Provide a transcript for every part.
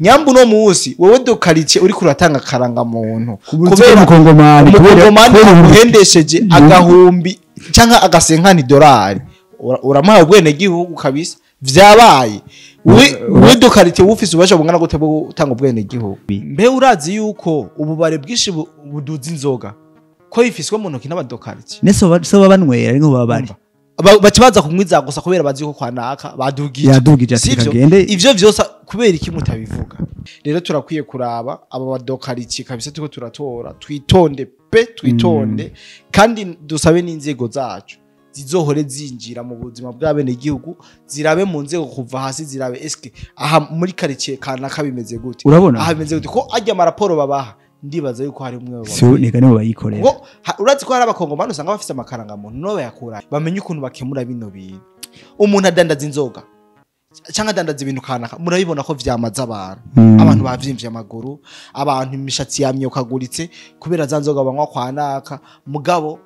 nyambu no musi wewe do quartier uri kuratanga karanga muntu kubera umukongomani uhendesheje agahumbi cyangwa agasenkani dolari uramaha ubwene gihugu kabisa vyabaye we do quartier ufise ubasha bungana gute bwo gutanga ubwene gihugu mbe urazi yuko ububare bwishi buduza inzoga ko ifiswe mu ntoki n'abadokariti neso so babanwera ari ngo babari bakibaza kumwiza gusa kubera bazi ko kwanaka yadugije atikagende ivyo vyose kubera iki mutabivuga rero turakwiye kuraba aba badokariti kabisa tuko turatora twitonde kandi dusabe n'inzego zacu zizohore zinjira mu buzima bw'abene gihugu zirabe mu nzego kuva hasi zirabe eske aha muri quartier kanaka bimeze gute aha bimeze gute ko ajya maraporo babaha ndibaza yuko hari umwe so nika nibo bayikorera ngo urazi ko hari abakongomano usanga bafite amakaranga muntu no bayakura bamenye ukuntu bakemura bino bintu umuntu adandaza inzoga cyangwa adandaza ibintu kanaka murabibona ko vyamaza abantu bavimvye amaguru abantu imishatsi yamyokaguritse kubera za nzoga banywa kwanaka mugabo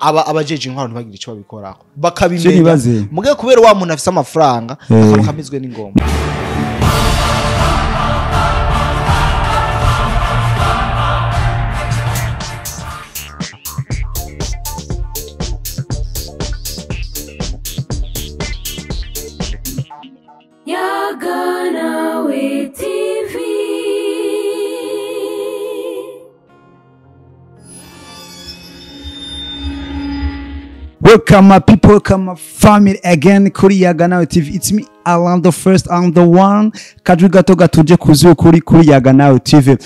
abajeje intwaro ntibagira ico babikoraho bakabimenya muge kubera wa muntu afise amafaranga akabakamizwe n'ingomba Welcome my people, welcome my family again kuri Yaganawe TV. It's me Alan the first and the one. Kadri gato gatuje kuzuye kuri Yaganawe TV.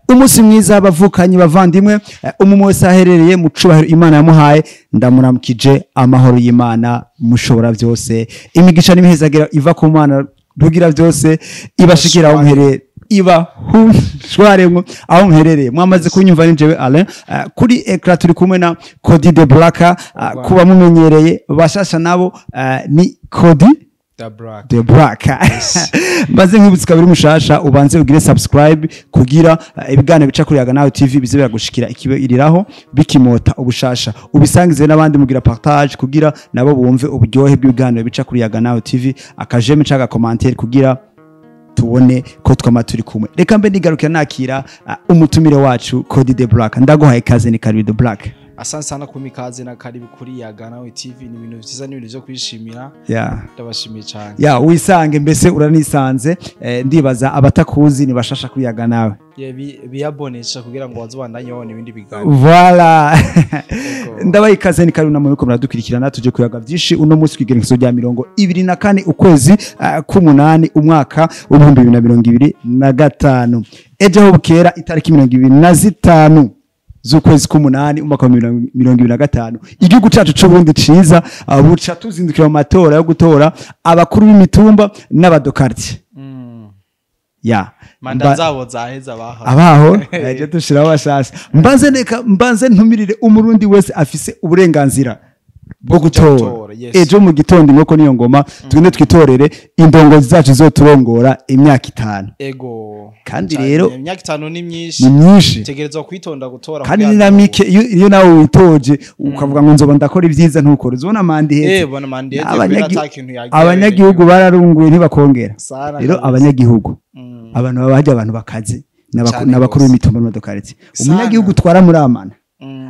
Umunsi mwiza abavukanye bavandimwe, umumwe wese aherereye mu cubahiro Imana yamuhaye, ndamuramukije amahoro y'Imana mushobora byose. Imigisha n'imihezagira iva ku Mana rugira byose ibashikira aho mpereye. Iba shwaremwe aho mherereye mwamaze kunyumva ninjewe Alain kuri ekra turi kumwe na Cody de Blaka kuba mumenyereye bashasha nabo ni Cody de Blaka maze nkibutska biri mushasha ubanze ugire subscribe kugira ibigane bica kuri Yaganawe TV bize biragushikira ikibe iriraho bikimota ubushasha ubisangize nabandi mugira partage kugira nabo bumve uburyohe bw'ibigane bica kuri Yaganawe TV akajeme caga commentaire kugira tubone ko twama turi kumwe reka mbe ndigarukira nakira umutumire wacu Cody de Blaka ndaguhaye kaze ni Cody de Blaka asante sana kumikaze na karibu kuri Yaganawe TV ni ibintu byiza n'ibintu byo kwishimira ndabashimiye cyane wisange mbese uranisanze ndibaza abatakuzi ni bashasha kuri Yaganawe biyabonesha kugira ngo wazubandanye wone ibindi biganiro voilà ndabaye kaze ni karibu namwe ko muradukurikirana tuje kuyaga byinshi uno munsi kwigerekezo rya 24 ukwezi k'umunani umwaka wa 2025 ejo bukera itariki 25 z'ukwezi k'umunani umwaka wa 2025 igihugu cyacu cyo Burundi ciza buca tuzindukira mu matora yo gutora abakuru b'imitumba n'abadokarti manda zabo zaheza abaho eje dushiraho bashasha mbanze ntumirire umurundi wese afise uburenganzira bwo gutora ejo mu gitondo nkoko niyo ngoma tugende twitorere indongozi zacu zo turongora imyaka 5 ego kandi rero imyaka 5 ni myinshi tegerezwa kwitonda gutora kandi dinamike iyo nawe witoje ukavuga ngo nzoba ndakora ibyiza ntukore uzona mandi heze bona mandi heze abanyagihugu bararunguye ntibakongera rero abanyagihugu abantu babajya abantu bakaze n'abakuru b'imitumba n'abadokariti umunyagihugu twara muri amana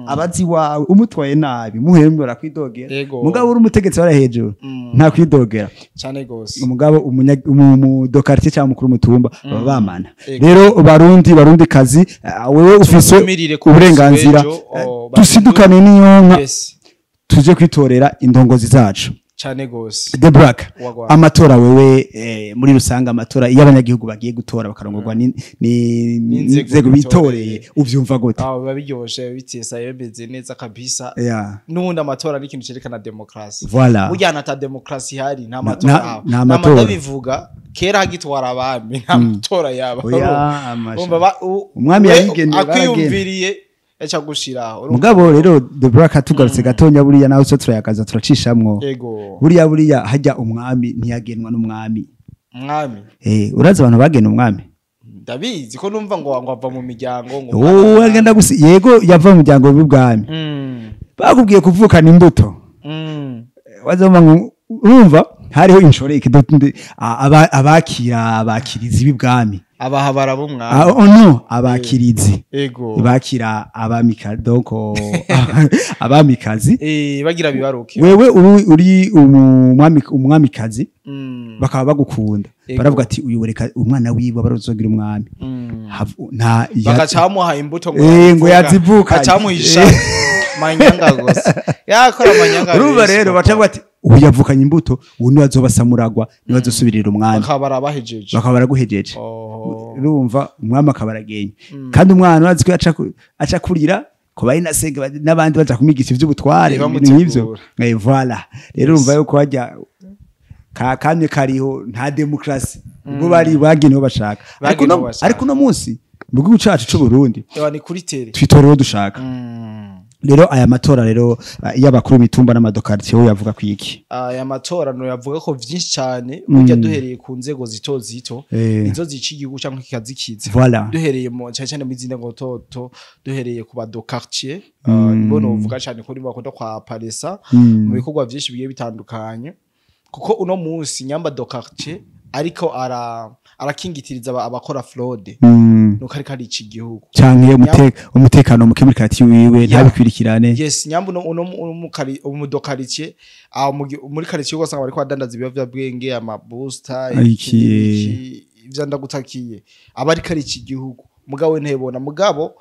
abazi wawe umutwaye nabi muhembera kwidogera mugabo uri umutegetsi wara hejuru nta kwidogera cyane gose umugabo umudokariti cyangwa mukuru mutumba babamana rero barundi kazi wewe ufise uburenganzira dusidukane n'iyonka tuje kwitorera indongozi zacu cyane gose de Blaka amatora wewe muri rusanga amatora y'abanyagihugu bagiye gutora bakarongorwa n'inzego bitoreye uvyumva gute babiryoshe bitesa yemeze neza kabisa n'ubundi amatora n'ikintu cerekana demokrasi voilà ujyana ta demokrasi hari nta matora nta bivuga kera hagitwara abami nta matora yaba umwami yabigeneye akwiyumviriye echa gushiraho mugabo rero de Blaka tugarutse gatonya buriya naho cyo turayakaza turacishamwo buriya hajya umwami ntiyagenwa n'umwami uraza abantu bagena umwami ndabizi ko numva ngo ava mu miryango ngo wagenda gusi yego yava mu miryango y'ubwami bakubwiye kuvukana imbuto wazoma urumva hariho inshoreke abakirizi b'ibwami abahabara b'umwami no abakirizi ego bakira abamikazi donc abamikazi bagira bibaruke wewe uri umwamikazi bakaba bagukunda baravuga ati uyu reka umwana wiwe barozogira umwami nta bagacamuha imbuto ngo yazivuka acamuhisha manyanga gose yakora manyanga ruba rero bacavuga ati uyavukanye imbuto ubundi bazobasamuragwa nibazosubirira umwami bakaba baraguhejeje urumva umwami akaba aragenye kandi umwana urazi ko aca kurira ko bari nasenge n'abandi baza kumigisha ivy'ubutware ibintu nk'ivyo voilà rero urumva yuko hajya kamye kariho nta demokrasi ubwo bari bagenewe bashaka ariko no munsi mu gihugu cacu c'u Burundi ni kuri tere twitorero dushaka rero aya matora rero y'abakuru imitumba n'amadokartier yavuga kwiki aya matora no yavuga ko vyinshi cyane burya duhereye ku nzego zito zito nizo zica igihugu cyangwa kikazikiza duhereye mu cyane mu izina ngo toto duhereye ku badokartier nibo no vuga cyane ko bakunda kwa paresa mu bikorwa vyinshi bigiye bitandukanye kuko uno munsi nyamba dokartier ariko arakingitiriza abakora fraude nuko ariko ari iki gihugu canke umutekano mu kimurikati wiwe ntabikwirikirane yes nyamba uno umudokaritiye muri karitiye gose bari kwadandaza ibyo bwenge ama booster ivyo ndagutakiye abari kari iki gihugu mugabo ntebona mugabo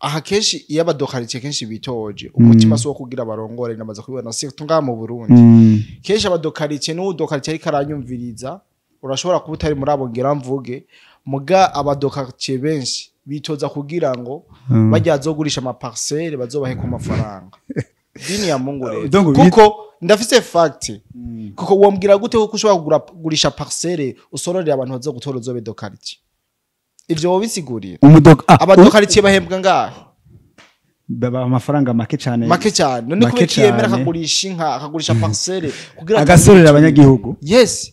aha kenshi iyo abadokaritiye kenshi bitoje umutima so kugira barongore namaze kubibona se tunga mu Burundi kenshi abadokaritiye n'udokaritiye ariko aranyumviriza urashobora kuba utari muri abo ngira mvuge muga abadokartier benshi bitoza kugira ngo bajyazogurisha ama parcelle bazobahe ku mafaranga dini ya Mungu rero kuko ndafise fact kuko wombwira gute ko ushobora kugurisha parcelle usororera abantu bazo gutora zobe dokartier ivyo wobisigurira abadokartier bahembwa ngahe baba amafaranga make cyane none ko kiyemera kagurisha inka akagurisha parcelle kugira agasorera abanyagihugu yes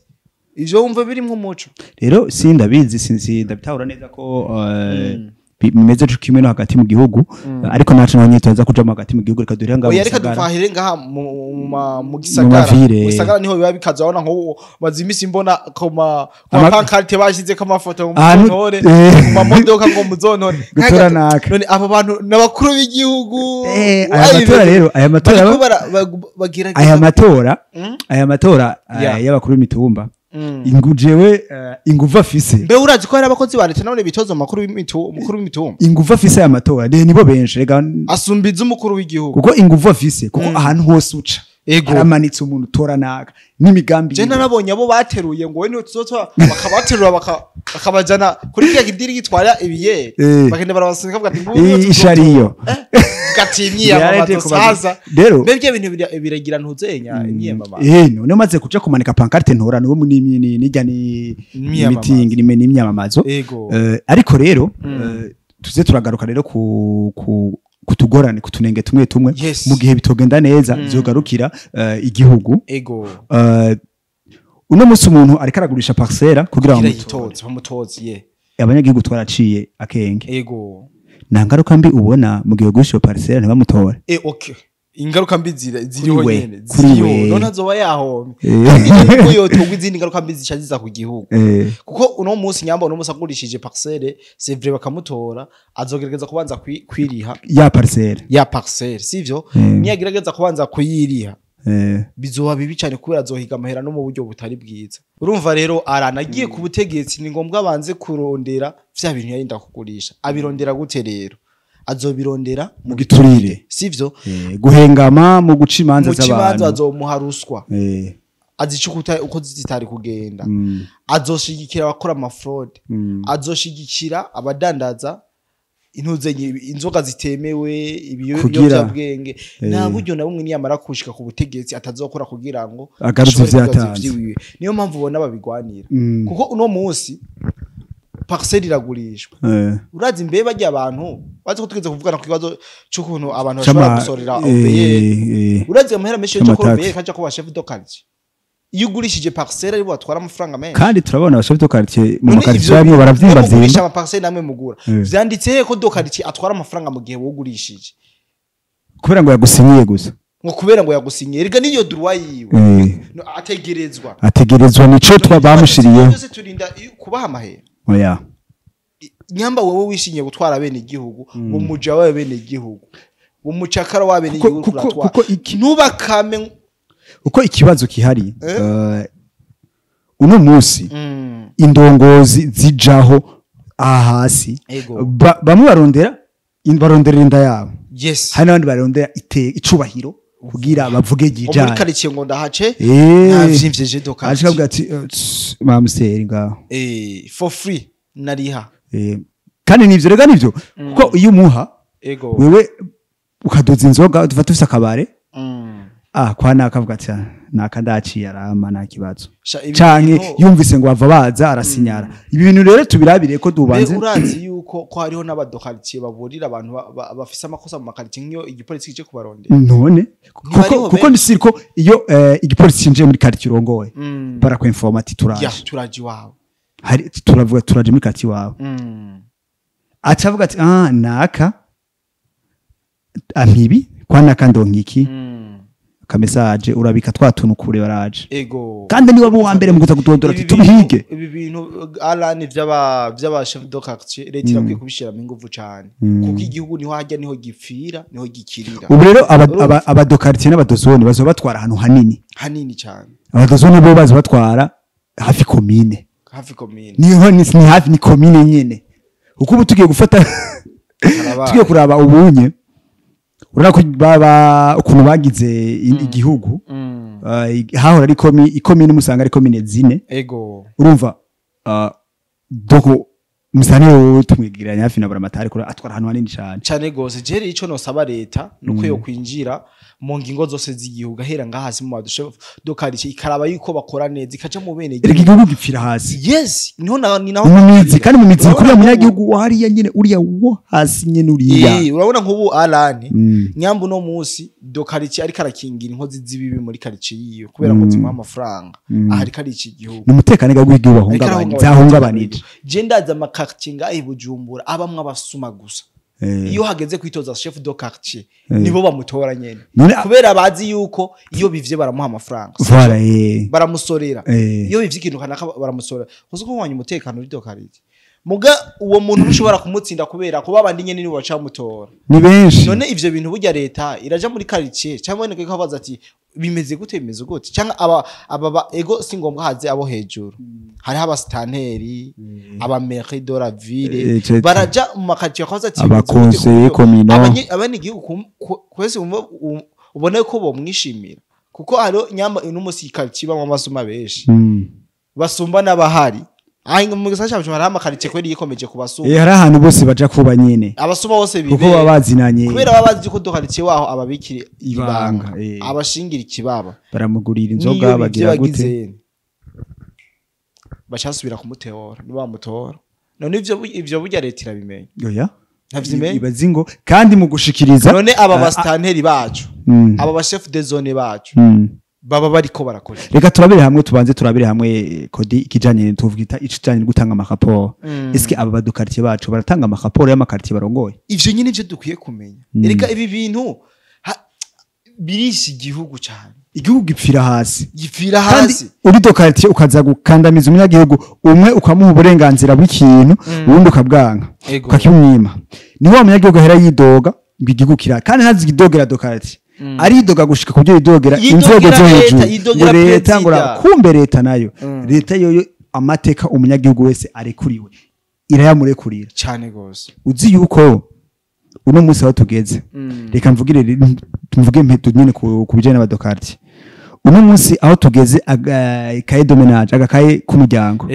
ivyo wumva biri mu muco rero sindabizi ndabitahura neza ko bimeze kimwe no hagati mu gihugu ariko nacu nanyitoza kuja mu hagati mu gihugu reka durira ngaho yareka dupahire ngaha mu gisagara niho biba bikazabona nko bazimisi mbona ko ma pancarte bashize ko amafoto mu ntore mu modoka ngo muzontore none abo bantu nabakuru b'igihugu aya matora y'abakuru b'imitumba ingujewe inguva afise mbe urazi ko hari abakozi ba leta none bitozo makuru w'imitumba inguva afise aya matora nibo benshi rega asumbiza umukuru w'igihugu kuko inguva afise kuko ahantu hose uca aramanitse umuntu utora naga n'imigambi je narabonye abo bateruye ngo we ni tuzotora bakabaterura bakabajana kuri kiya kidiri gitwara ibiye bagende barabasinga bwa ati ishariyo gatimyi y'amasaza rero bebye ibintu biragira ntuzenya imyemama none maze kuja kumanika pancarte ntora niwo nijya ni meeting ni imyamamazo ariko rero tuze turagaruka rero kutugorane kutunenge tumwe mu gihe bitogenda neza zogarukira igihugu uno musi umuntu ariko aragurisha parcelle kugira ngo bamutoze abanyagihugu twaraciye akenge nta ngaruka mbi ubona mu gihe gurisha parcelle ntibamutore okay ingaruka mbi ziriho nyene ziriho none azoba yahomye kuko yotogwa izindi ngaruka mbi zishaziza ku gihugu kuko uno munsi nyamba uno munsi agurishije parcelle c'est vrai bakamutora azogerageza kubanza kwiriha ya parcelle sivyo niyagerageza kubanza kuyiriha bizoba bibi cyane kubera azohiga amahera no mu buryo butari bwiza urumva rero aranagiye ku butegetsi ni ngombwa banze kurondera vya bintu yarinda kugurisha abirondera gute rero azobirondera mu giturire sivyo guhengama mu guca imanza z'abantu azomuha ruswa azicukuta uko zitari kugenda azoshigikira abakora amafraude azoshigikira abadandaza inzoga zitemewe ibiyobyabwenge nta buryo na bumwe niyamara kushika ku butegetsi atazokora kugira ngo agaruze vyatanze niyo mpamvu ubona babigwanira kuko uno munsi parcelle iragurishwa urazi mbe bajya abantu bazi ko tugeze kuvugana ku kibazo cy'ukuntu abantu bashobora gusorera OBR urazi amahera menshi yo gukora OBR kaje ko ba chef de quartier iyo ugurishije parcelle ari batwara amafaranga menshi kandi turabona abashef de quartier mu quartier bamwe baravyimba kugurisha ama parcelle namwe mugura vyanditse ko de quartier atwara amafaranga mu gihe wogurishije kubera ngo yagusinyiye gusa ngo kubera ngo yagusinye erega niyo droit yiwe ategerezwa nico twabamushiriye byose turinda kubaha amahera oya nyamba wowe wishinye gutwara bene igihugu umuja wawe bene igihugu umucakara wa bene igihugu kuratwara ntubakame uko ikibazo kihari uno munsi indongozi zijaho ahasi bamwe barondera inda yabo hari n'abandi barondera icubahiro kugira bavuge gijana muri karitsiye ngo ndahace navyimbyeje doka ashaka ati mamseri ngaho for free nariha kandi nivyo rega nivyo kuko iyo umuha wewe ukadoza inzoga dufata ufise akabare kwa nakavuga ati nakandaciye arama nta kibazo canke yumvise ngo bava baza arasinyara ibi bintu rero tubirabire ko dubanze urazi yuko ko hariho n'abadokaritsiye baburira abantu bafise amakosa mu makaritsiye nk'iyo igipolisi kije kubarondera none kuko ni siriko iyo igipolisi kinje muri quartier urongoye barakwenforma ati turaje wawe hari turavuga turaje muri quartier wawe acavuga ati naka ampibi kwa nakandongiki kamesaje urabika twatunu kure baraje kandi niwe bo wambere mu kuza gutondora ati tubihige ibi bintu alani vy'aba chef de quartier leta irakwiye kubishira mu nguvu cyane kuko igihugu niho hajya niho gipfira niho gikirira ubu rero abadokartier n'abadozone bazo batwara ahantu hanini cyane abadozone bo bazo batwara hafi komine niho ni hafi ni komine nyene uko ubu tugiye gufata tugiye kuraba ubunye urako baba ukuntu bagize igihugu hahora ari ikomine musanga ari komine zine urumva doko musane wo tumwigiranya hafi na buramatari kora atwara ahantu hanini cyane gose jeri ico no saba leta nuko yo kwinjira mu ngingo zose z'igihugu ahera nga hasi mu badushe dokarice ikaraba yuko bakora neza ikaca mu bene igihugu gipfira hasi niho ni naho mu mizi kandi mu mizi kuri mu gihugu wariya nyene uriya wo hasi nyene uriya urabona nk'ubu alani nyambu no musi dokarice ari karakingira inkozi zibibi muri karice yiyo kubera ko zimuha amafaranga ahari kari iki gihugu n'umutekano gagwigiwe bahungabanije je ndaza amakartier ngaho Bujumbura abamwe abasuma gusa iyo hageze kwitoza chef de quartier nibo bamutora nyene kubera bazi yuko iyo bivye baramuha amafaranga baramusorera iyo bivye ikintu kanaka baramusorera kuko kwanya umutekano uri dokarije muga uwo muntu ushobora kumutsinda kubera kuba abandi nyene nibo baca mutora ni benshi none ivyo bintu burya leta iraja muri quartier cyangwa neke kabaza ati bimeze gute cyangwa aba ego singombwa haze abo hejuru hari abastanteri aba maire de la ville baraja mu makatiyo kaza ati abakonseiller communal abani gihugu kwese ubone ko bo mwishimira kuko haro nyamba n'umusika kiba mu masuma beshi basumba n'abahari ahinga mu gisasha cyo hari amakaritie kweri yikomeje kubasuma hari ahantu bose baja kuba nyene abasuma bose bibe kuko babazinanye kubera babazi ko dokaritie waho ababikire ibanga abashingira ikibaba baramugurira inzoga bagira gute bashasubira kumuteora ni bamutora none ivyo burya leta irabimenya oya ntavyimenya ibazi ngo kandi mu gushikiriza none aba bastanteri bacu aba ba chef de zone bacu baba bariko barakora reka turabire hamwe tubanze turabire hamwe kodi ikijanye tuvugita icijanye gutanga amakaporo eske aba badukartier bacu baratanga amakaporo y'amakartier barongoye ivyo nyine je dukwiye kumenya reka ibi bintu birishi igihugu cyane igihugu gipfira hasi kandi uri dokartier ukaza gukandamiza umunyagihugu umwe ukamuha uburenganzira bw'ikintu ubundi ukabwanka ukakimwima niho umunyagihugu ahera yidoga igihugu kira kandi ntazi idogera dokartier aridoga gushika kubyo idogera inzego zo hejuru leta ngo kumbe leta nayo leta yoyo amateka umunyagihugu wese arekuriwe irayamurekurira cyane gose uzi yuko uno munsi aho tugeze reka mvugire tumvuge mpeto nyine kubijanye n'abadokartier uno munsi aho tugeze kaye domenage agakaye kumuryango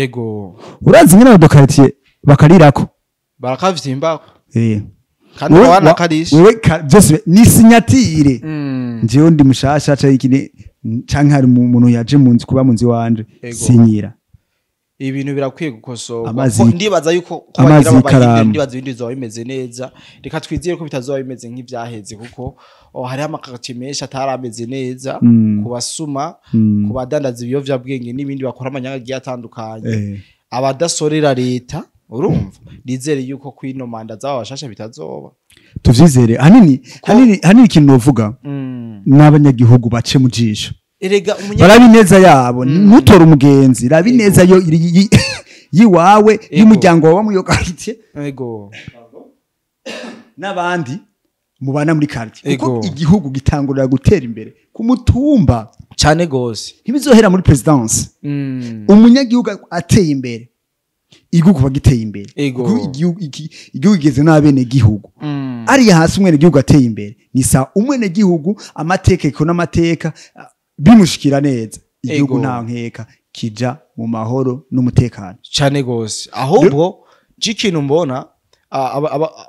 urazi nyine abadokartier bakarirako barakavyimbako kandi wana kadishi wewe byose ni signatire njewe ndi mushasha cyane canke hari umuntu yaje munzi kuba munzi wanje sinyira ibintu birakwiye gukosorwa ko ndibaza yuko bagira abahinde ndibaza ibindi zo bimeze neza reka twizire ko bitazoba bimeze nk'ivyaheze kuko hari amakati menshi atarameze neza kubasuma kubadandaza ibiyovya bwenge n'ibindi bakora amanyangagiye atandukanye abadasorera leta urumva nizere yuko kwino manda z'abashasha bitazoba tuvyizere hanini ikintu novuga n'abanyagihugu bace mu jisho erega barabi neza yabo nutora umugenzi rabi neza yo yiwawe y'umuryango wawe mu yo quartier ego n'abandi mubana muri quartier kuko igihugu gitangurira gutera imbere ku mutumba cyane gose ntibizohera muri presidence umunyagihugu ateye imbere igihugu bagiteye imbere igihugu igeze n'abene gihugu ari hasi umwene gihugu ateye imbere ni sa umwene gihugu amategeko n'amateka bimushikira neza igihugu nta nkeka kija mu mahoro n'umutekano cyane gose ahubwo jikintu mbona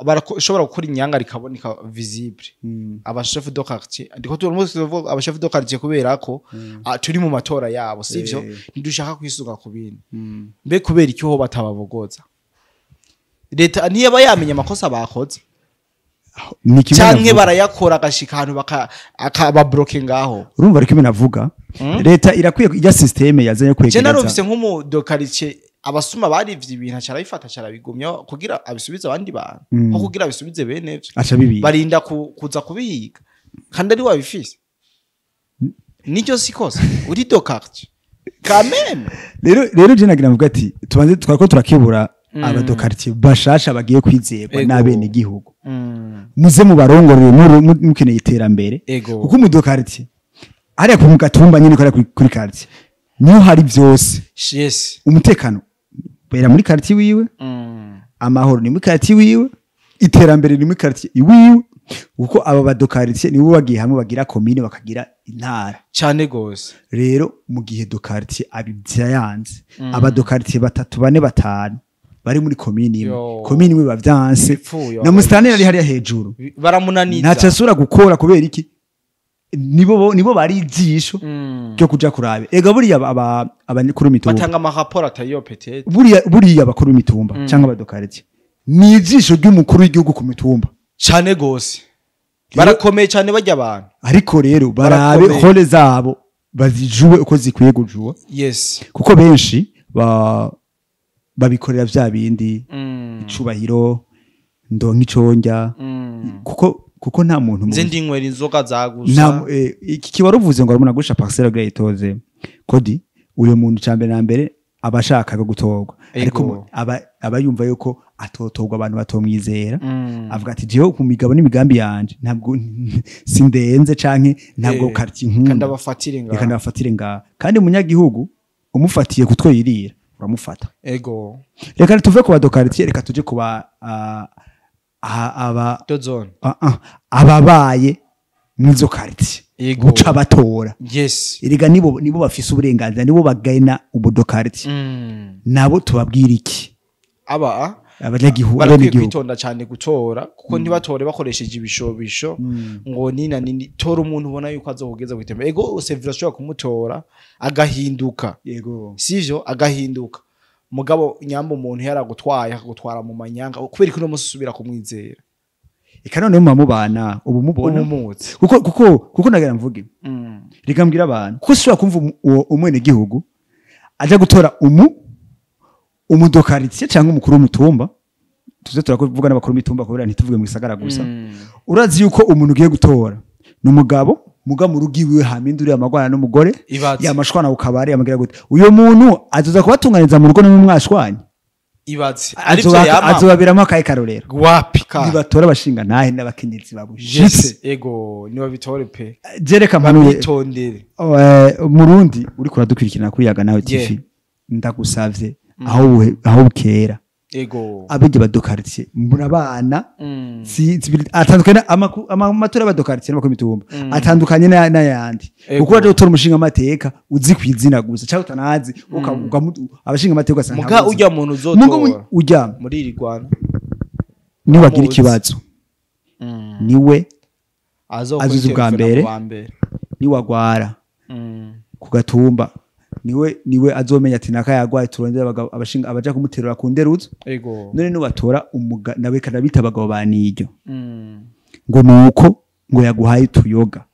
barashobora gukora inyanga rikaboneka visible aba chef de quartier ndiko tuvuga aba chef de quartier kubera ko turi mu matora yabo sivyo ntidushaka kwisuka ku bintu mbe kubera iki ho batababogoza leta niyo bayamenya amakosa bakoze canke barayakora agashika ahantu akababloke ngaho urumva ariko navuga leta irakwiye ijya systeme yazanye kwegereza je narumvise nk'umu de quartier abasuma barivye ibintu acarabifata acarabigumya kugira abisubize abandi bantu ko kugira abisubize bene byo barinda kuza kubihiga kandi ari wabifise nicyo sikose uri de quartier quand même rero je nagira mvuga ati tubanze twako turakibura aba de quartier bashasha bagiye kwizerwa n'abene gihugu muze mu barongorere mukeneye iterambere kuko mu de quartier ari ku mugatumba nyine kuri quartier niyo hari byose yes umutekano bera muri quartier wiwe amahoro ni muri quartier wiwe iterambere ni muri quartier wiwe uko aba ba de quartier nibo bagiye hamwe bagira commune bakagira intara cyane gose rero mu gihe de quartier abivyanze aba de quartier 3 4 5 bari muri commune imwe bavyanse na mustanera ari hariya hejuru baramunaniza ntacasura gukora kubera iki nibo bari ijisho ryo kuja kurabe ega buriya abakuru mitumba batanga amahaporo atayo petete buriya abakuru mitumba cyangwa abadokaretse ni ijisho ry'umukuru w'igihugu ku mitumba cyane gose barakomeye cyane bajya abantu ariko rero barabe hole zabo bazijuwe uko zikwiye gujuwa yes kuko benshi babikorera vya bindi icubahiro ndonka iconja kuko nta muntu muzi zindi nkwera inzoga zagusa iki kibaruvuze ngo arumuna gusha parcelle gretoze kodi uyo muntu cyambere na mbere abashaka gutorwa ariko abayumva yuko atotogwa abantu batomwizera avuga ati jewe ku migabo n'imigambi yanje ntabwo sindenze canke ntabwo karti nkunda kandi abafatire nga kandi munyagihugu umufatiye kutwoyirira uramufata reka tuve ku badokartier reka tuje kuba ababaye mwizo quartier guca batora iriga nibo bafise uburenganzira nibo bagayina ubudokartier nabo tubabwira iki abanyagihugu barakwitonda cyane gutora kuko ntibatore bakoresheje ibishobisho ngo nina nini tora umuntu ubona yuko azogeza gutema ego sevira ashobora kumutora agahinduka sivyo agahinduka mugabo nyamba umuntu yaragutwaye akagutwara mu manyanga kubera ko no musubira kumwizera ikanone mu mubana ubu mubona kuko nagira mvuge rigambwira abantu kuko sishobora kumva umwene gihugu aje gutora umudokaritiye cyangwa umukuru w'umutumba tuze turakuvuga n'abakuru w'imitumba kubera ntituvuge mu gisagara gusa urazi yuko umuntu ugiye gutora n'umugabo mu rugiwe haminduriye amagwana n'umugore yamashwana ukabari amagira gute uyo muntu azoza kubatunganiza mu rugo no mu mwashwanya ibaze arivyo yama azobabiramo akaye karorero gwapika nibatora abashinga nahe n'abakenyezi babushitse ego niba bitore pe jereka manuye bitondere murundi uri kuradukurikirana kuri Yaga Nawe TV ndagusavye aho bukera ego abije badokartier murabana atandukanye amatora badokartier n'abakuru mitumba atandukanye n'ayandi uko uraje gutora umushinga amateka uzi kwizina gusa cyangwa utanazi abashinga amateka ugasanga muga ujya muntu uzotora ujya muri iri Rwanda ni wagira ikibazo niwe azuze ubwa mbere ni wagwara ku gatumba niwe azomenya ati naka yagwaye turondera abashinga abaja kumuterura ku nderuzo none nubatora nawe kanabita abagabo baniryo ngo nuko ngo yaguhaye tuyoga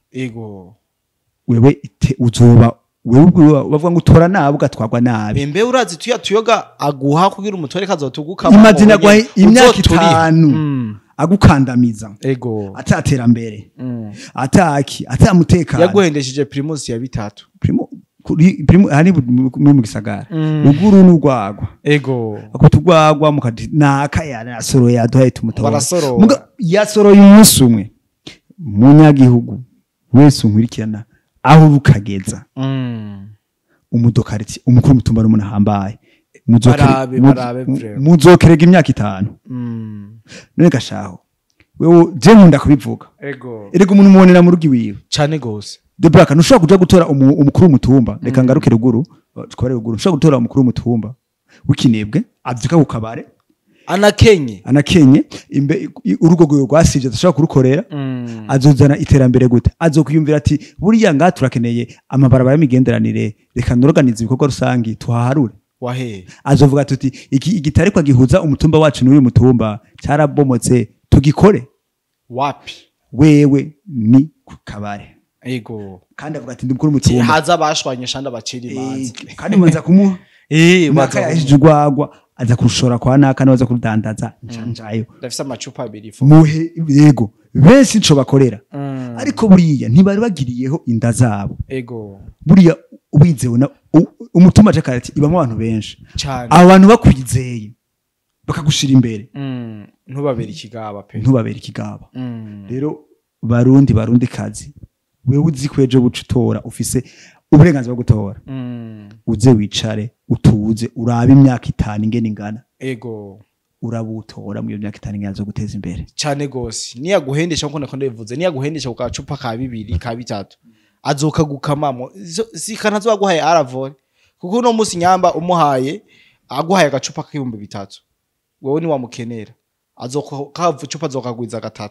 wewe uzoba wewe bavuga ngo utora nabi ugatwagwa nabi mbe urazi tuyoga aguha kugira umutore kazotuguka imagine agwaye imyaka 5 agukandamiza ego ataterambere atamutekano yaguhendesheje primus ya bitatu hani mu gisagara ruguru n'urwagwa ego akutugwagwa mukati nakaya asoro yaduhaye tumutora barasoro yasoro y'umunsi umwe munyagihugu wese unkurikirana aho rukageza umudokariti umukuru mutumba n'umuntu ahambaye muzokerega imyaka 5 none gashaho wewe je nkunda kubivuga erega umuntu mubonera mu rugi wiwe cyane gose de braka nushobora kuja gutora umukuru w'umutumba reka ngaruke ruguru tware ruguru ushobora gutora umukuru w'umutumba ukinebwe avyuka ku kabare anakenye urugo rwe rwasije adashobora kurukorera azozana iterambere gute azokwiyumvira ati buriya nga turakeneye amabarabara y'imigenderanire reka norganize ibikorwa rusangi tuhaharure wahe azovuga tuti igitare kwa gihuza umutumba wacu n'uyu mutumba cyarabomotse tugikore wapi wewe ni ku kabare ego kandi avuga ati ndumukuru mutumba haza bashwanye shanda baciri manzi kandi manza kumuha maka yajijwagwa aza kurushora kwa naka naza kurudandaza njanjayo ndafisa amacupa 2 muhe yego benshi nco bakorera ariko buriya ntibari bagiriyeho inda zabo ego buriya ubizewe na umutuma cyakarati ibamo abantu benshi abantu bakwizeye bakagushira imbere ntubabera ikigaba rero barundi kazi wewe uzi kwejo bucutora ufise uburenganzira bwo gutora uze wicare utuze urabe imyaka 5 ingene ingana ego urabutora mu myaka 5 ingana zo guteza imbere cyane gose niya guhendesha nko nakunda bivuze niya guhendesha ukacupa ka 2 ka 3 azoka gukamamo sikana zo aguhaye aravore kuko no musi nyamba umuhaye aguhaye agacupa k'ibihumbi 3 wewe ni wamukenera azoka kavu cupa zokagwiza 3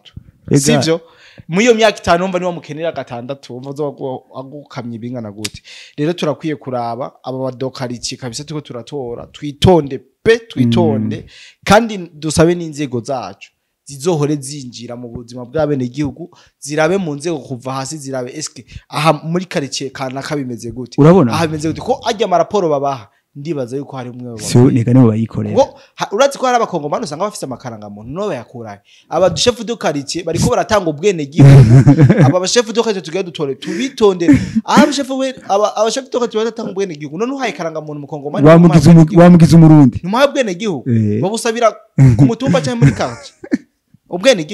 sivyo mu iyo myaka 5 umva ni wamukenera 6 umva zo agukamye bingana gute rero turakwiye kuraba aba badokariki kabisa tuko turatora twitonde kandi dusabe n'inzego zacu zizohore zinjira mu buzima bw'abene igihugu zirabe mu nzego kuva hasi zirabe eske aha muri quartier kana kabimeze gute aha bimeze gute ko ajya amaraporo babaha ndibaza yuko hari umwe so neka nibo bayikorera urazi ko hari abakongomani usanga bafite amakaranga muntu no bayakuraye aba chef de quartier bariko baratanga ubwene gihugu aba chef de quartier tugiye dutore tubitonde aba chef de quartier baratanga ubwene gihugu none uhaye karanga muntu mu kongomani wamugize umurundi nyuma ubwene gihugu babusabira ku mutumba cyangwa muri quartier ubwene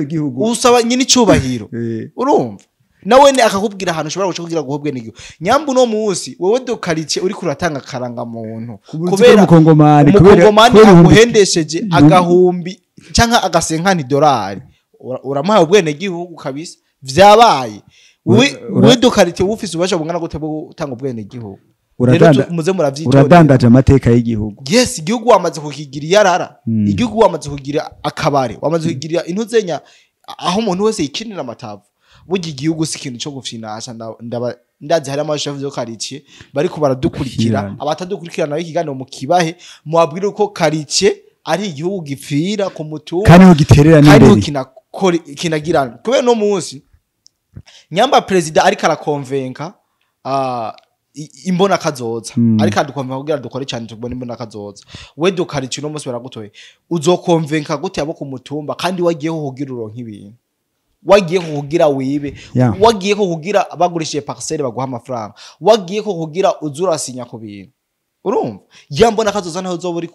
gihugu usaba nyine icubahiro urumva nawe ne akakubwira ahantu ushobora gushobora guhobwe n'igihugu nyambu no musi wewe dokaritiye uri kuratanga karanga muntu kubera umukongomani aguhendesheje agahumbi canka agasenkani dolari uramuha ubwene gihugu kabisa vyabaye we dokaritiye ufise ubasha bungana gute bwo gutanga ubwene gihugu uradandaje amateka y'igihugu yes igihugu wamaze kukigira yarara igihugu wamaze kugira akabare wamaze kugira intuzenya aho umuntu wese yikinira amatavu bugi igihugu sikintu cyo gufyinasha ndazi hari amashafu zo quartier bariko baradukurikira abatadukurikirana ikiganiro mu kibahe muabwire ko quartier ari igihugu gipfira ku mutumba kandi ugiterera n'imbere kinagirana kubera no munsi nyamba president ari karakonvenka imbona kazoza ariko adukonvenka kugira dukore cyane tubone imbona kazoza we do quartier no munsi baragutoye uzokonvenka gute abo ku mutumba kandi wagiyeho kugira uronka ibintu wagiye kugira wibe wagiye kugira abagurishije parcelle baguha amafaranga wagiye kugira uzurasinya ku bintu urumva yambona kazoza naho zo buri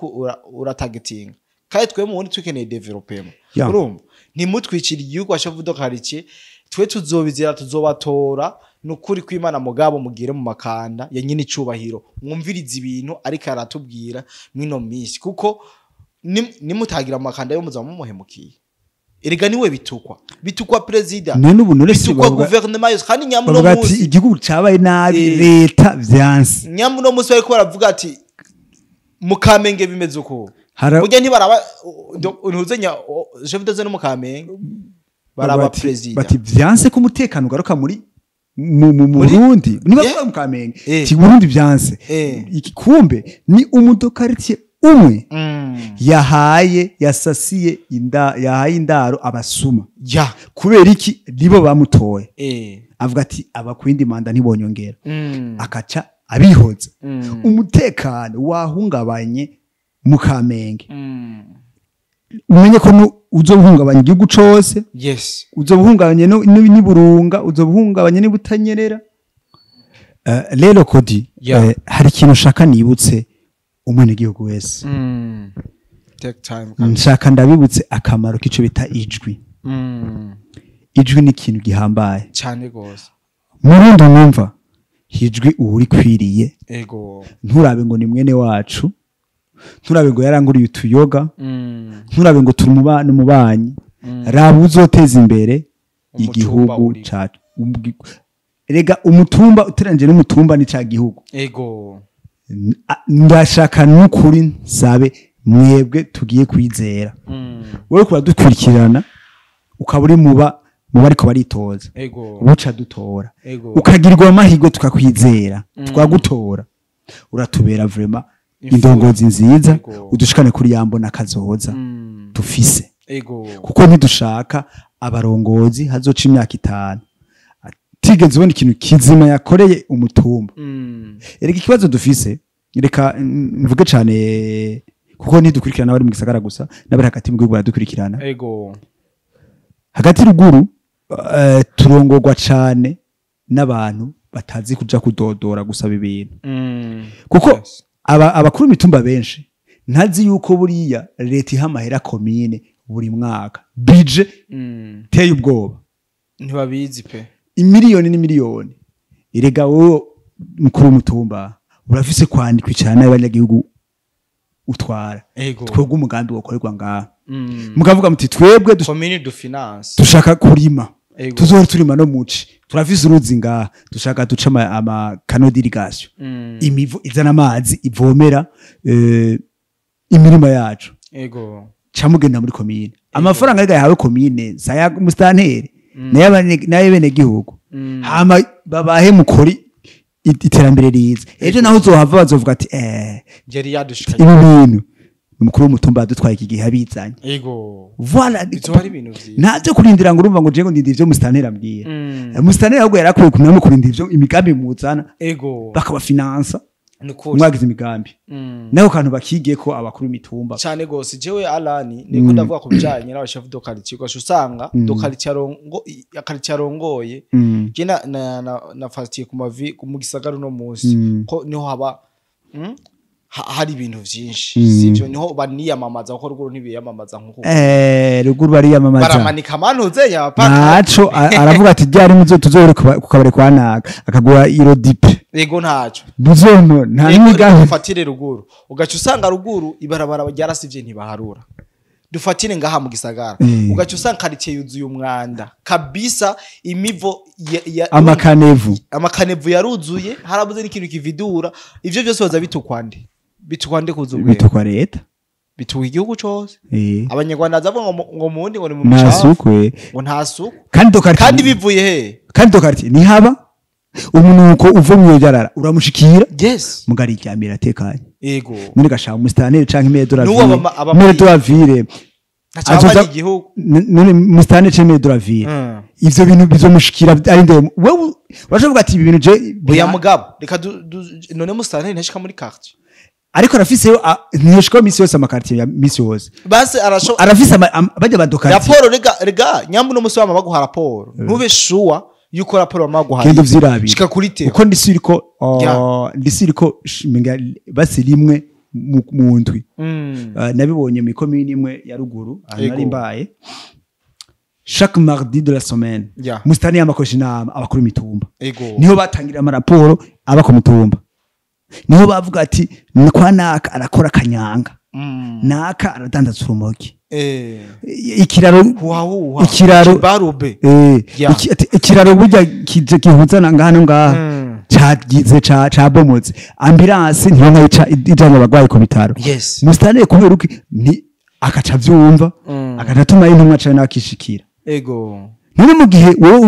uratagetinga kandi twe mu wundi tukeneye development urumva nimutwicira igihugu ashavu do quartier twe tuzobizira tuzobatora nukuri kwimana mugabo mugire mu makanda ya nyine icubahiro mwumviriza ibintu ariko aratubwira mwino misi kuko nimutagira mu makanda yo muza mumuhemukiye erega niwe bitukwa president bitukwa gouvernement yose kandi nyamu no musi igihugu cabaye nabi leta vyanse nyamu no musi bariko baravuga ati mukamenge bimeze uko burya ntibaraba ntuzenya chef de zone mukamenge baraba president bati vyanse ko umutekano ugaruka muri mu Burundi niba kwa mukamenge ti Burundi vyanse ikikumbe ni umudokaritiye umwe yahaye yasasiye yahaye indaro abasuma kubera iki nibo bamutoye avuga ati abakwindi manda ntibonyongera akaca abihoza umutekano wahungabanye mu Kamenge umenye ko uzobuhungabanya igihugu cose yes uzobuhungabanya n'iburunga uzobuhungabanya n'ibutanyerera rero Kodi hari ikintu ushaka nibutse umwene gihugu wese take time nshaka ndabibutse akamaro k'ico bita ijwi ijwi ni ikintu gihambaye cyane gose murundi numva hijwi uri kwiriye ego nturabe ngo ni mwene wacu nturabe ngo yaranguriye utuyoga nturabe ngo turi umubano mubanyi raba uzoteza imbere igihugu cyacu rega umutumba uteranje n'umutumba ni ca gihugu ego ndashaka n'ukuri nsabe mwebwe tugiye kwizera wowe kuradukurikirana ukaburi muba ariko baritoza buca dutora ukagirwa amahirwe tukakwizera twagutora uratubera vraiment indongozi nziza udushikane kuri yambo nakazoza tufise kuko ntidushaka abarongozi hazoca imyaka 5 tigeze ubona ikintu kizima yakoreye umutumba erega ikibazo dufise reka mvuge cyane kuko ntidukurikirana bari mu gisagara gusa n'abari hagati mu gihugu baradukurikirana hagati ruguru turongorwa cyane n'abantu batazi kuja kudodora gusaba ibintu kuko abakuru mitumba benshi ntazi yuko buriya leta ihamahera komine buri mwaka budget teye ubwoba ntibabizi pe imiliyoni n'imiliyoni irega wowe mukuru mutumba urafise kwandikwa cyane abanyagihugu utwara twebwe umugambi wakorerwa ngaha mukavuga muti twebwe komine du finance dushaka kurima tuzora turima no muci turafise uruzi ngaha dushaka duca ama canaux d'irrigation imivu izana amazi ivomera imirima yacu camugenda muri komine amafaranga ariko yahawe komine saya mustanteri naye bene gihugu hama babahe mukori iterambere riza ejo naho uzohava bazovuga ati jeri yadushikanye ibi bintu umukuru w'umutumba dutwaye iki gihe abizanye voilà bizo hari ibintu vyiza ntaje kurindira ngo urumva ngo je ngo ndindi ivyo mustantera mbwiye mustantera ahubwo yarakwiye kumenya kurindira ivyo imigambi muzana bakaba finansa mwagize imigambi naho kantu bakigiye ko abakuru imitumba cyane gose jewe Alani niko ndavuga ku bijanye n'abashefu do quartier gasho usanga do quartier arongoye je nafatiye ku mavi mu gisagara no munsi ko niho haba hari ibintu vyinshi sivyo niho baniyamamaza ko ruguru ntibiyamamaza nkuko ruguru bariyamamaza baramanika amanuze ya paka naco aravuga ati byari muzo tuzore kukabare kwa naga akagura iro dipe yego ntaco buzono nta n'imigambi dufatire ruguru ugaca usanga ruguru ibarabara ryarasivye ntibaharura dufatire ngaha mu gisagara ugaca usanga quartier yuzuye umwanda kabisa imivo amakanevu yaruzuye harabuze n'ikintu kividura ivyo byose baza bitukwande kuzubwira bitukwa leta bituwa igihugu cose abanyarwanda zavuga ngo mundi ngo ni mu masukwe ngo ntasuku kandi bivuye he kandi dokarti ni haba umunuko uva mu yojarara uramushikira mugari cyamira atekanye yego muri gashaka mustanere canke mere doravire azoza igihugu none mustanere canke mere doravire ivyo bintu bizomushikira ari ndemo wewe urashoboka ati ibintu je buya mugabo reka none mustanere ntashika muri quartier ariko arafise ntishiko misi yose amakartier ya misi yose base arafise bajya badokartier raporo rega nyambu no musi wama baguha raporo ntube sure yuko raporo bamaguha kendo vyirabira shika kuri te uko ndisiriko basi rimwe mu ndwi nabibonye mu komine imwe ya ruguru ari mbaye chaque mardi de la semaine mustani y'amakoshi inama abakuru mitumba niho batangira amaraporo abako mutumba niho bavuga ati kwa naka arakora kanyanga naka aradandaza urumogi ikiraro burya kije gihuzana ngahano ngaha cagize cabomotse ambulance niyo nkayica ijanye abagwayi ku bitaro mustane kubera uki ni akaca vyumva akatuma intumwa cyane nakishikira none mu gihe wowe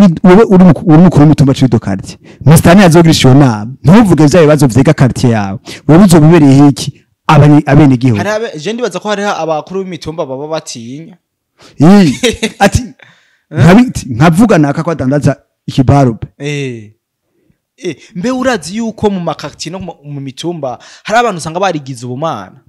uri mukuru w'umutumba cyo dokartie mustane azogirisha iyo nama ntuvuge vya bibazo vyega quartier yawe wowe uzobibereye iki abene gihugu je ndibaza ko hari abakuru b'imitumba baba batinya ati nkavuga naka ko adandaza ikibarube mbe urazi yuko mu makartier no mu mitumba hari abantu usanga barigize ubumana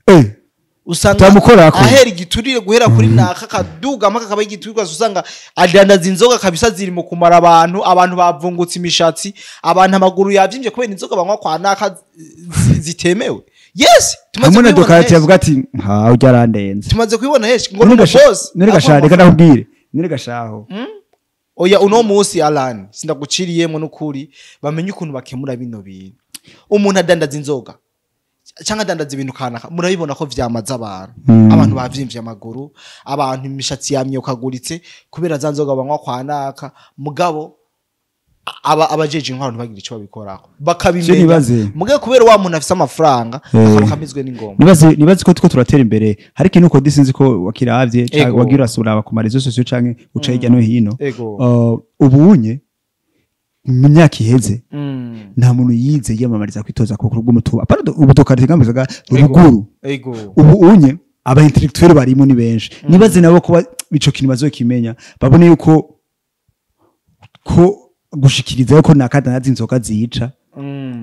usanga ahera igiturire guhera kuri naka kaduga mpaka kaba igiturire usanga adandaza inzoga kabisa ziri mu kumara abantu bavungutse imishatsi abantu amaguru yavyimbye kubera inzoga banywa kwa naka zitemewe. Yes, tumaze kubona dokati yavuga ati ha ujyarandenze. Tumaze kubibona heshi ngo boss. Nere gashaka reka nakubwire. Nere gashaho. Oya uno musi Alan sindaguciriyemo n'ukuri bamenye ukuntu bakemura bino bintu. Umuntu adandaza inzoga cyangwa adandaza ibintu kanaka murabibona ko vyamaza abantu bavyimbye amaguru, abantu imishatsi yamye ukaguritse kubera za nzoga banywa kwa naka mugabo abajeje intwaro ntibagira ico babikorako bakabimenya muge kubera wa muntu afise amafaranga akabakamizwe n'ingoma. Nibaze ko turatera imbere hari ikintu ko disinzi ko wakiravye cyangwa wagira asura abakumara izo sosio canke uca hirya no hino ubunye mu myaka iheze nta muntu yize yamamariza kwitoza ku rugo mutuba apana ubutokari gambizaga ruguru ubunye aba intellectuel barimo ni benshi nibaze nabo kuba bico kintu bazokimenya babone yuko ko gushikiriza yuko nakadanaza inzoga zica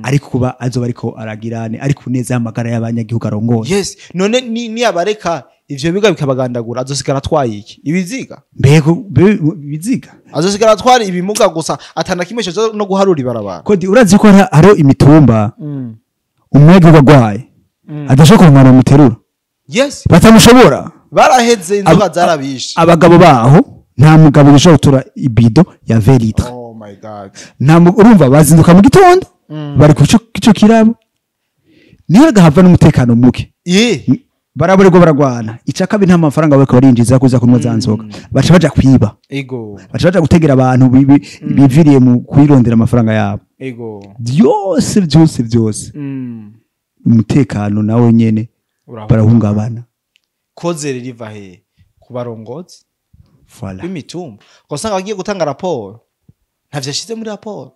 ariko kuba azoba ariko aragirane ariko neza amagara y'abanyagihugu arongoye. Yes, none ni abareka ivyo biga bikabagandagura azosigara twayiki ibiziga mbego biziga azosigara twari ibimuga gusa atana kimesho no guharura ibarabara kodi urazi ko haro imitumba umwege bagwaye adashaka kumwana muterura. Yes, batamushobora baraheze inzoga zarabishe abagabo baho nta mugabo gisho gutura ibido ya 20 litre. Oh my god, urumva bazinduka mu gitondo bari kuco kirabo niyo gahava n'umutekano muke baraborego baragwana icakabi nta mafaranga bariko barinjiza kuza kunwa za nzoga baca baja kwiba baca baja gutegera abantu biviriye mu kwirondera amafaranga yabo byose umutekano nawe nyene barahungabana. Kozere riva he kubarongozi imitumba kosanga bagiye gutanga raporo ntavyashize muri raporo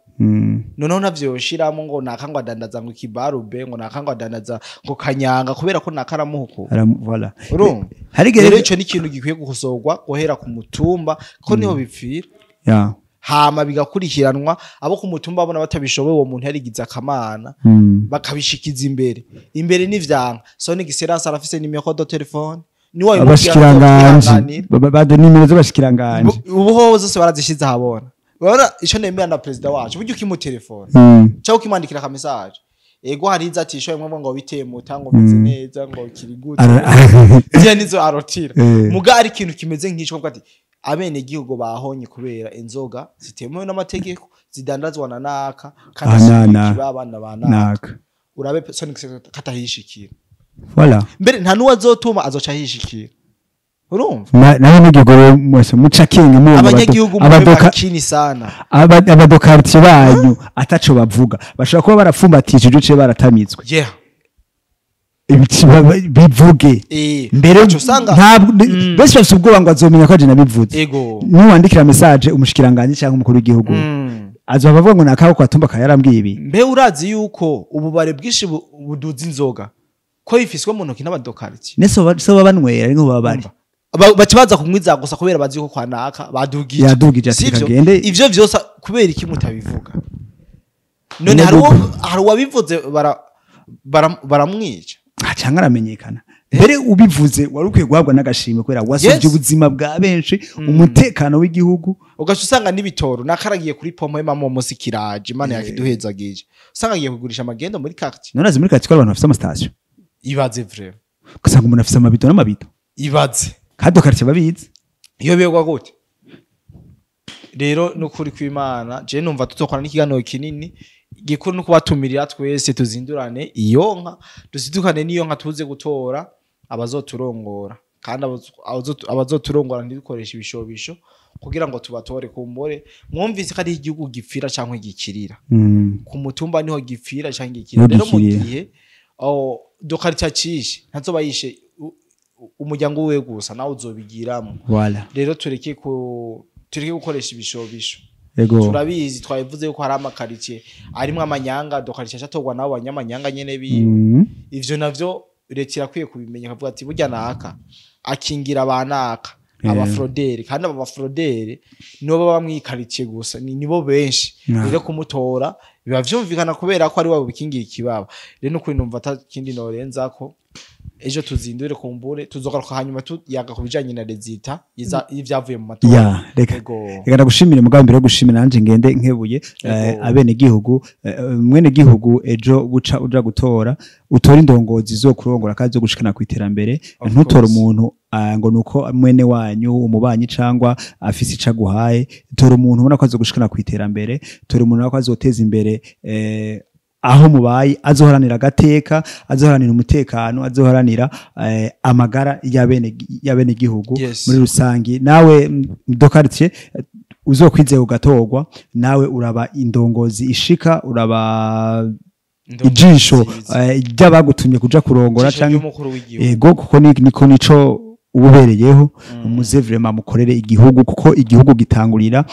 noneho navyoshiramo ngo nakangwa adandaza ngo ikibarube ngo nakangwa adandaza ngo kanyanga kubera ko nakaramuhuko voilà rero ico ni ikintu gikwiye gukosorwa guhera ku mutumba ko niho bipfira hama bigakurikiranwa abo ku mutumba babona batabishoboye uwo muntu yarigize akamana bakabishikiza imbere n'ivyanka so ni giseransa arafise nimero de telefone ni wayo abashikiranganje bade nimero z'abashikiranganje ubuho zose barazishiza habona bora ico nemera na president wacu buryo kimu telefone cyo kimandikira ka message ego hariza ati sho mwe ngo biteye mutango meze neza ngo kiri gute je nizo arotira muga ari ikintu kimeze nk'ico ko ati abene gihugu bahonye kubera inzoga zitemewe n'amategeko zidandazwa na naka kandi kibabana banaka urabe Sonic katahishikira voilà mbere nta nuwa zotuma azoca hishikira urumva nawe n'igigoro mwese muca kinga mu abanyagihugu bakini sana abadokarti banyu ataco bavuga bashaka kuba barafumbatije uce baratamitswe bivuge mbere ntabwo bese bafite ubwoba ngo azomenya ko ajena bivuze nuwandikira message umushikiranganje cyangwa umukuru w'igihugu azoba bavuga ngo nakaho kwatumba kayarambwiye ibi mbe urazi yuko ububare bwinshi buduza inzoga ko ifiswe mu ntoki n'abadokarti neso so banwera ari ngo babari bakibaza kumwiza gusa kubera bazi ko kwa naka badugije atikagende ivyo vyose kubera iki mutabivuga none hari wabivuze baramwica cyangwa aramenyekana mbere ubivuze wari ukwiye guhabwa n'agashimwe kubera wasubye ubuzima bwa benshi umutekano w'igihugu ugaca usanga n'ibitoro nakaragiye kuri pompo y'amamo musi kiraje imana yakiduhezagije usanga agiye kugurisha amagendo muri quartier none azi muri quartier ko abantu bafite amastation ibaze vraiment kusanga umuntu afite amabido n'amabido ibaze kado quartier babizi iyo begwa gute rero nukuri kw'Imana je numva tutokora n'ikiganiro kinini gikuru no kubatumirira twese tuzindurane iyo nka dusidukane niyo nka tuze gutora abazoturongora kandi abazoturongora ntibikoresha ibishobisho kugira ngo tubatore kumbore mwumvise ko ari igihugu gipfira cyangwa gikirira ku mutumba niho gipfira cyangwa gikirira rero mu gihe dokarita cishe ntazoba yishe umuryango we gusa nawe uzobigiramo rero tureke gukoresha ibishobisho turabizi twabivuze yuko hari amakaritie arimwe amanyanga dokarita cyatogwa nabo banyamanyanga nyene biwe ivyo navyo leta irakwiye kubimenya kavuga ati burya naka akingira abanaka abafrodere kandi abafrodere nibo baba mwikaritie gusa nibo benshi rero kumutora biba vyumvikana kubera ko ari wabo bikingira ikibaba rero nukuri numva atakindi norenza ko ejo tuzindure kumbure tuzogaruka hanyuma tuyaga kubijanye na rezita y'ivyavuye mu matora reka ndagushimire mugambi mbere yo gushimira nanje ngende nkebuye abene gihugu mwene gihugu ejo buca uja gutora utora indongozi zo kurongora kazi zo gushikana ku iterambere ntutora umuntu ngo nuko mwene wanyu umubanyi cangwa afisi caguhaye tora umuntu ubona ko azogushikana ku iterambere tora umuntu ko azoteza imbere aho mubayi azoharanira gateka azoharanira umutekano azoharanira amagara y'abene gihugu muri rusangi nawe do quartier uzokwizeye ugatorwa nawe uraba indongozi ishika uraba ijisho ry'abagutumye kuja kurongora canke ego kuko niko nico ububereyeho umuze vraiment mukorere igihugu kuko igihugu gitangurira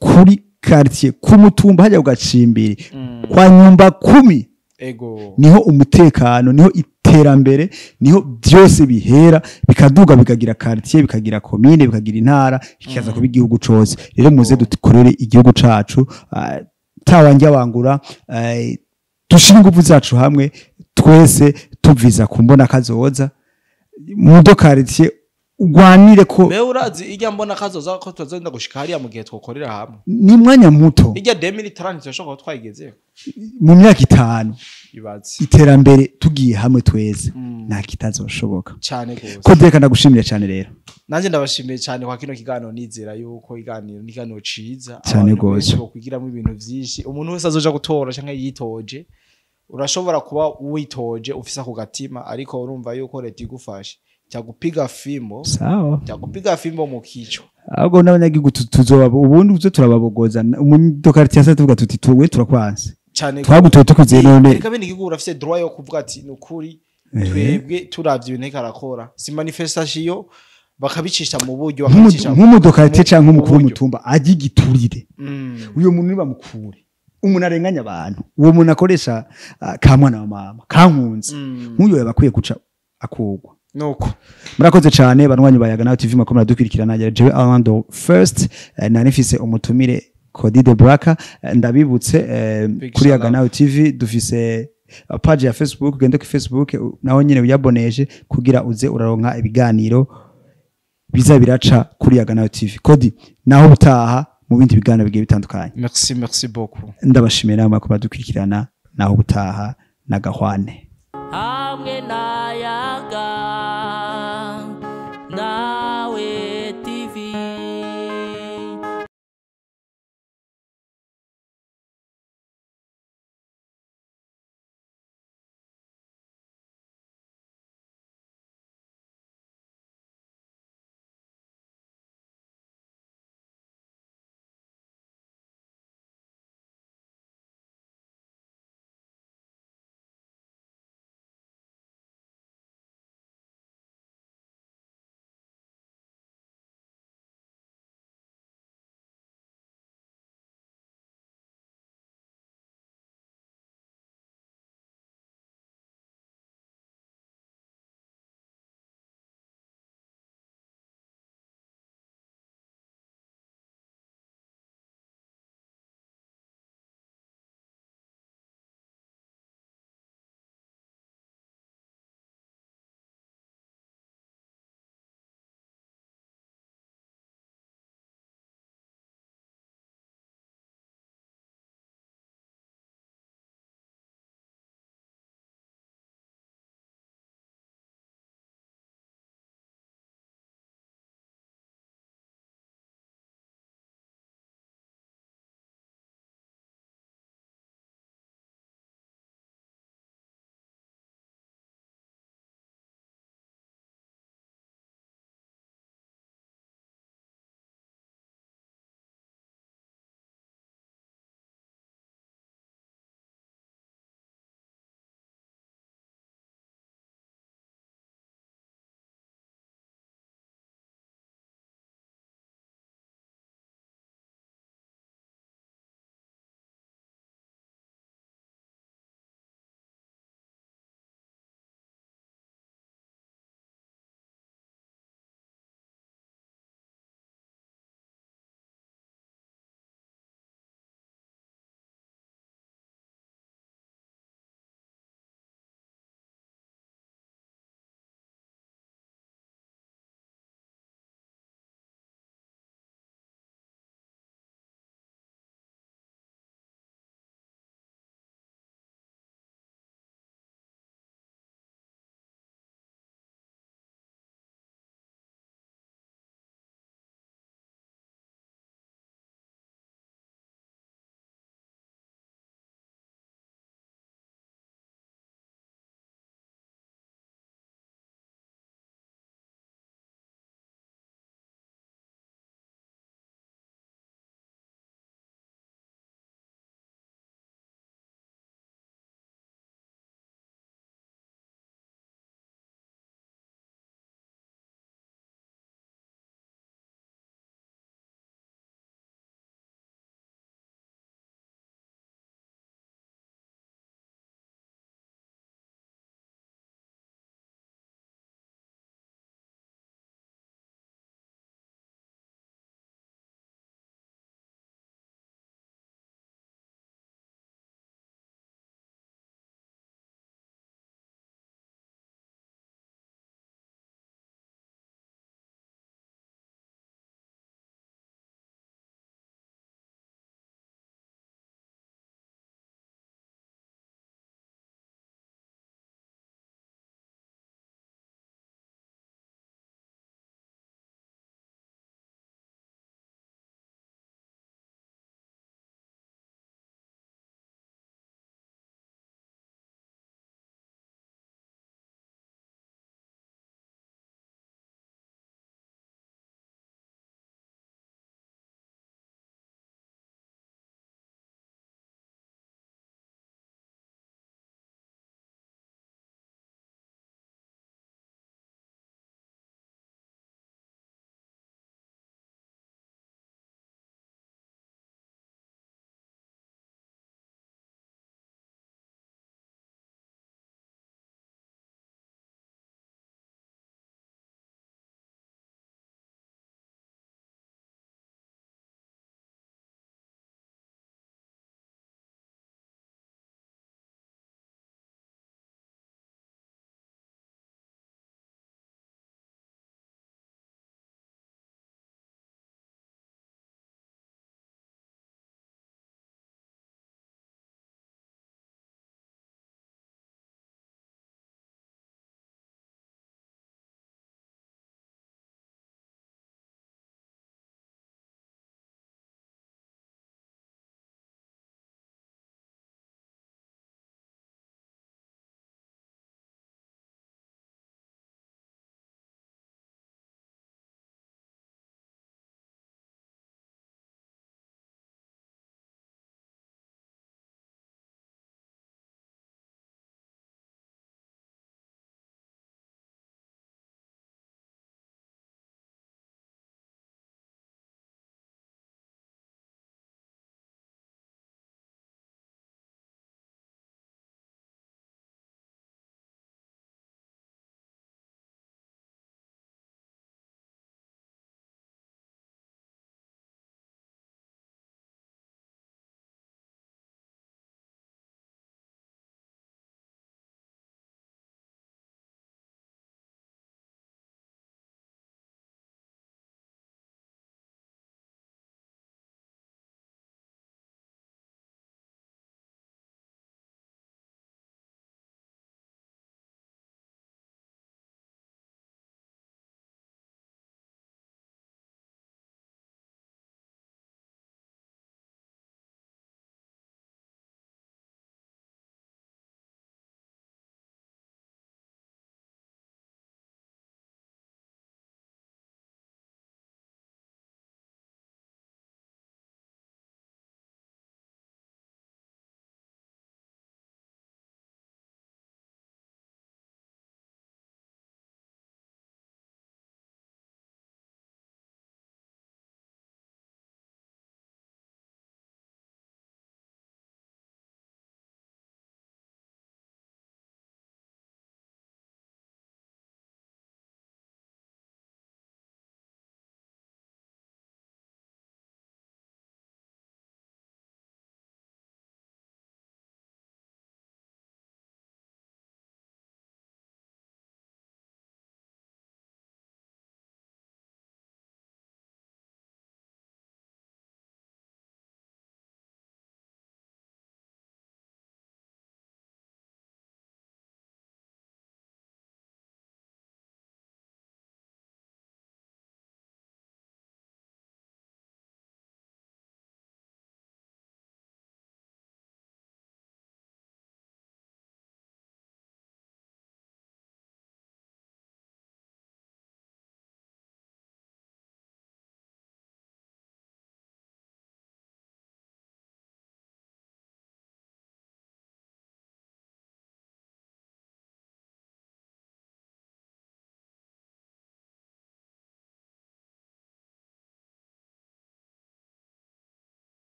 kuri quartier kumutumba hajya ugacimbiri kwa nyumba 10 niho umutekano niho iterambere niho byose bihera bikaduga bikagira quartier bikagira commune bikagira intara kikaza kuba igihugu cose rero muze dukorere igihugu cacu tawanje abangura dushira ingufu zacu hamwe twese tuviza kumbona kazoza mu do quartier ugwanire ko be urazi ijya mbona kazoza ko tuzenda gushika hariya mu gihe twokorera hamwe ni mwanya muto ijya 2030 turashobora twageze mu myaka 5 ibazi iterambere tugiye hamwe tweze nta kitazoshoboka cyane gose ko deka ndagushimira cyane rero nanje ndabashimiye cyane kwa kino kiganiro nizera yuko iganiro ciza cyane gose kwigiramo ibintu vyinshi umuntu wese azoja gutora canke yitoje urashobora kuba witoje ufisa ku gatima ariko urumva yuko leta igufashe cyagupiga fimbo sawa cyagupiga fimbo mu kicho ahubwo n'abanyagihugu tuzoba ubundi uzo turababogoza umudokarti yasa tuvuga tuti tuwe turakwanze cyane twagutoye tukuze none reka bene igihugu urafise droit yo kuvuga ati nukuri twebwe turavye ibintu karakora si manifestation bakabicisha mu buryo bakabicisha nk'umudokarti canke umukuru w'umutumba agigiturire uyo muntu niba mukure umuntu arenganya abantu uwo muntu akoresha kamwana wa mama kankunze nk'uyo yabakwiye guca akugwa nuko murakoze cyane banwanyu bayaga nawe TV makomera dukwirikirana jewe Orlando first nanifise umutumire Cody de Braka ndabibutse kuri yaga nawe TV dufise page ya Facebook gende ku Facebook naho nyine uyaboneje kugira uze uraronka ibiganiro biza biraca kuri yaga nawe TV Cody naho butaha mu bindi biganiro bigiye bitandukanye merci beaucoup ndabashimira namwe ko badukwirikirana naho butaha na gahwane hamwe nayaga nawe TV.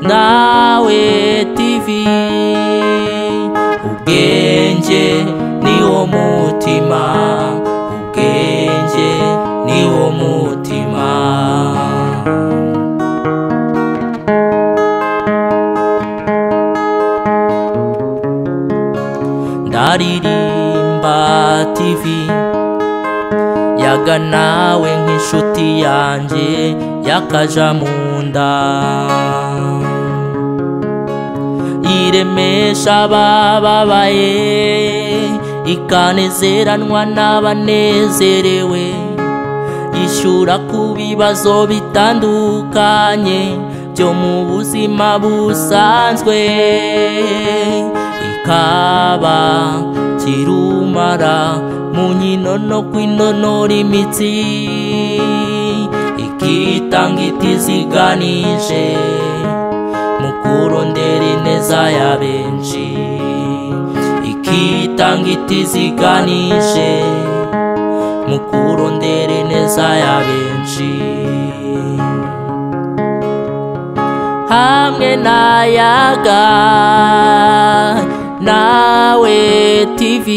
nawe TV ubwenge niwo mutima ubwenge niwo mutima ndaririmba TV yaga nawe nk'inshuti yanjye yakaja munda iremesha abababaye ikanezeranwa n'abanezerewe yishyura ku bibazo bitandukanye byo mu buzima busanzwe ikaba kirumara mu nkino no kwinonora imitsi ikitanga itiziganije mu kurondera ineza ya benshi ikitanga itiziganije mu kurondera ineza ya benshi hamwe nayaga nawe TV